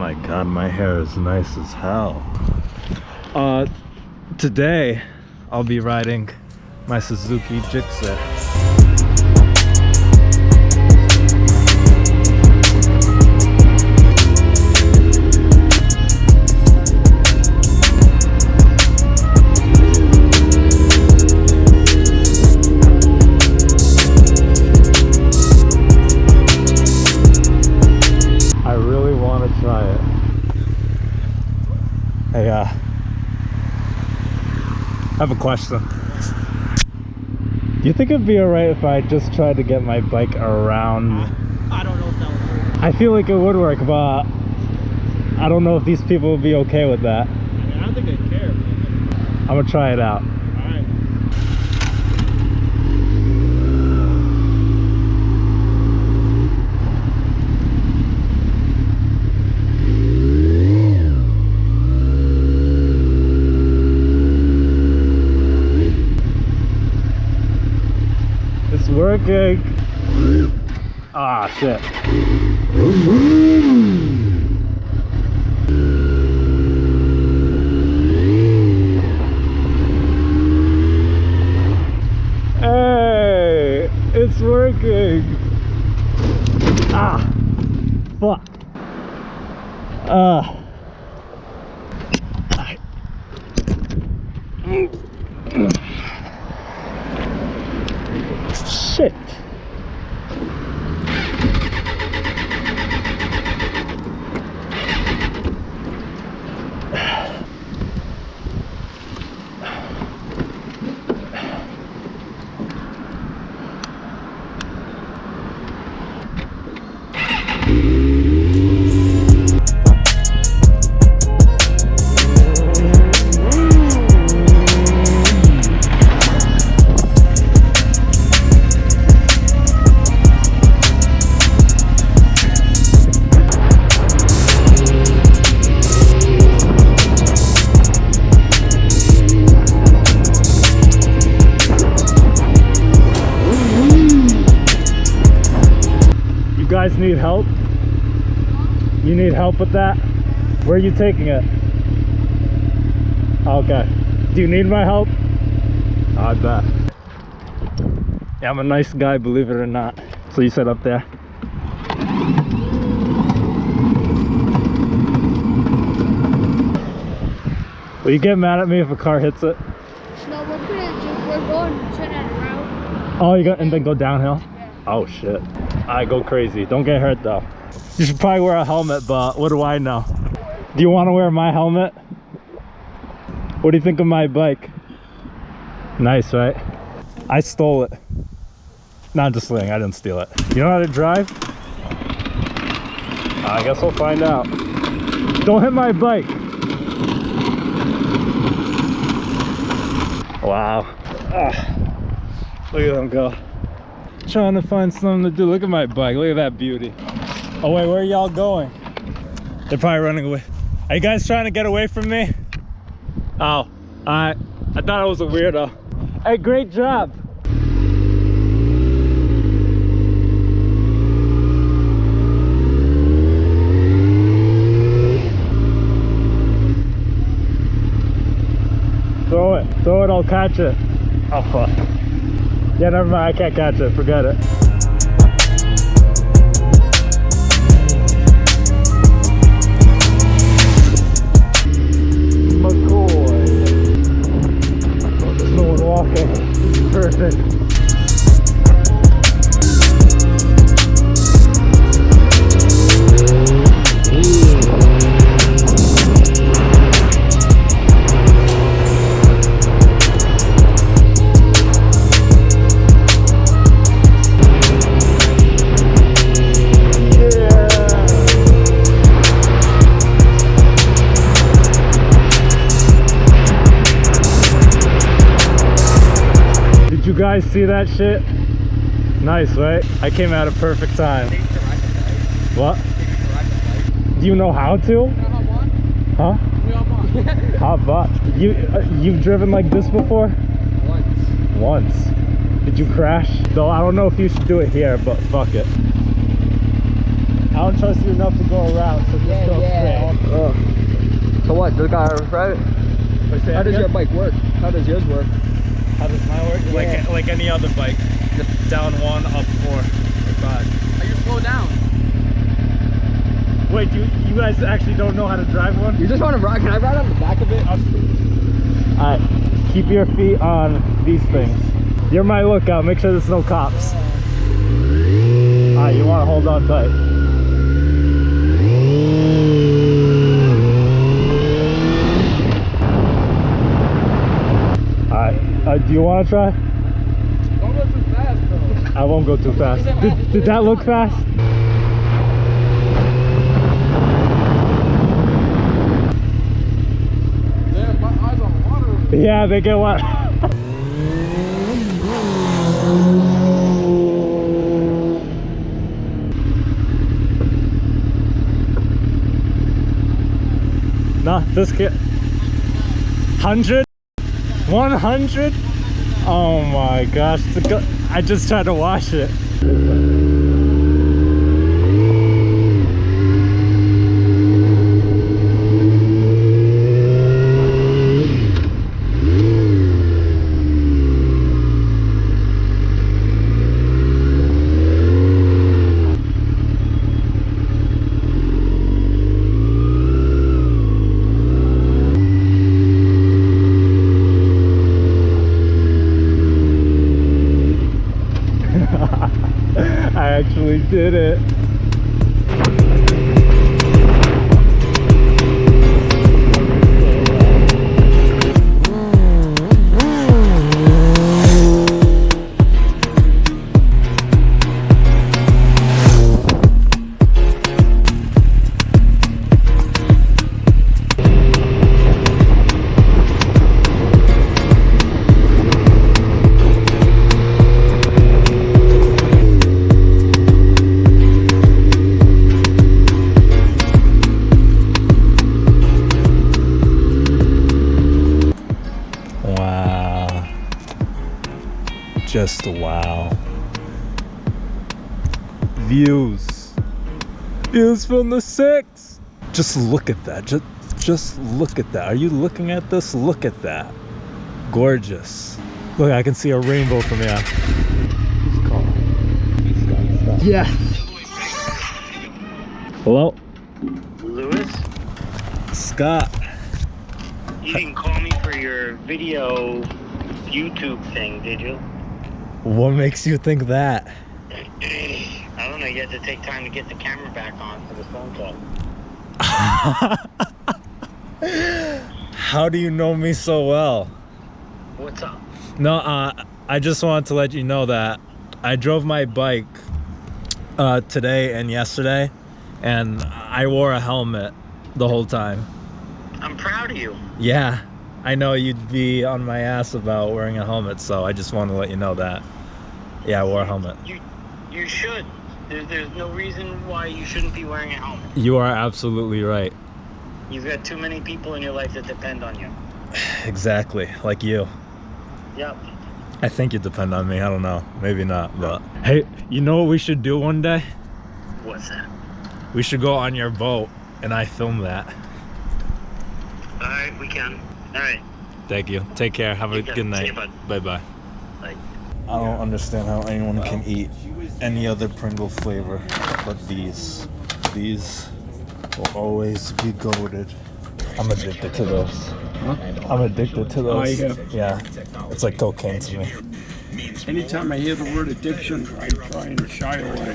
my god, my hair is nice as hell. Today I'll be riding my Suzuki Gixxer. Hey, I have a question. Do you think it'd be alright if I just tried to get my bike around? I don't know if that would work. I feel like it would work, but I don't know if these people would be okay with that. I mean, I don't think they'd care, man. I'm gonna try it out. Alright. It's working. Ah, shit. Hey, it's working. Ah, fuck. Shit. Guys need help? You need help with that? Where are you taking it? Okay. Do you need my help? I bet. Yeah, I'm a nice guy, believe it or not. So you said up there? Will you get mad at me if a car hits it? No, we're going to turn it around. Oh, you got and then go downhill? Yeah. Oh shit. I go crazy. Don't get hurt though. You should probably wear a helmet, but what do I know? Do you want to wear my helmet? What do you think of my bike? Nice, right? I stole it. Not just kidding, I didn't steal it. You know how to drive? I guess we'll find out. Don't hit my bike. Wow. Look at them go. Trying to find something to do. Look at my bike. Look at that beauty. Oh wait, where are y'all going? They're probably running away. Are you guys trying to get away from me? Oh, I thought I was a weirdo. Hey, great job. Throw it, I'll catch it. Oh fuck. Yeah, never mind, I can't catch it, forget it. McCoy. Oh, there's no one walking. Perfect. Did you guys see that shit? Nice, right? I came out at perfect time. What? Do you know how to? Huh? Hot bot. You've driven like this before? Once. Did you crash? Though I don't know if you should do it here, but fuck it. I don't trust you enough to go around, so just go straight. the car, right? How does your bike work? How does yours work? How does mine work? Yeah. Like any other bike. Down 1, up 4 or 5. How you slow down? Wait, you guys actually don't know how to drive one? You just want to ride? Can I ride on the back of it? Alright, keep your feet on these things. You're my lookout, make sure there's no cops. Alright, you want to hold on tight. Alright, do you want to try? Don't go too fast, bro. I won't go too fast. Did that look fast? Damn, my eyes on water. Yeah, they get wet. Nah, this kid. 100? 100? Oh my gosh. I just tried to wash it. I actually did it. Wow. Just wow. Views. Views from the 6. Just look at that. Just look at that. Are you looking at this? Look at that. Gorgeous. Look, I can see a rainbow from here. He's calling. Yes. Hello? Lewis, Scott. you didn't call me for your video YouTube thing, did you? What makes you think that? I don't know, you had to take time to get the camera back on for the phone call. How do you know me so well? What's up? No, I just wanted to let you know that I drove my bike today and yesterday, and I wore a helmet the whole time. I'm proud of you. Yeah, I know you'd be on my ass about wearing a helmet, so I just wanted to let you know that. Yeah, I wore a helmet. You should. There's no reason why you shouldn't be wearing a helmet. You are absolutely right. You've got too many people in your life that depend on you. Exactly, like you. Yep. I think you depend on me, I don't know. Maybe not, but... Hey, you know what we should do one day? What's that? We should go on your boat, and I film that. Alright, we can. Alright. Thank you. Take care. Have a Take care. good night. See you, bud. Bye-bye. Bye. I don't understand how anyone can eat any other Pringle flavor but these. These will always be goated. I'm addicted to those. Huh? I'm addicted to those. Oh, yeah. Yeah. It's like cocaine to me. Anytime I hear the word addiction, I try and shy away.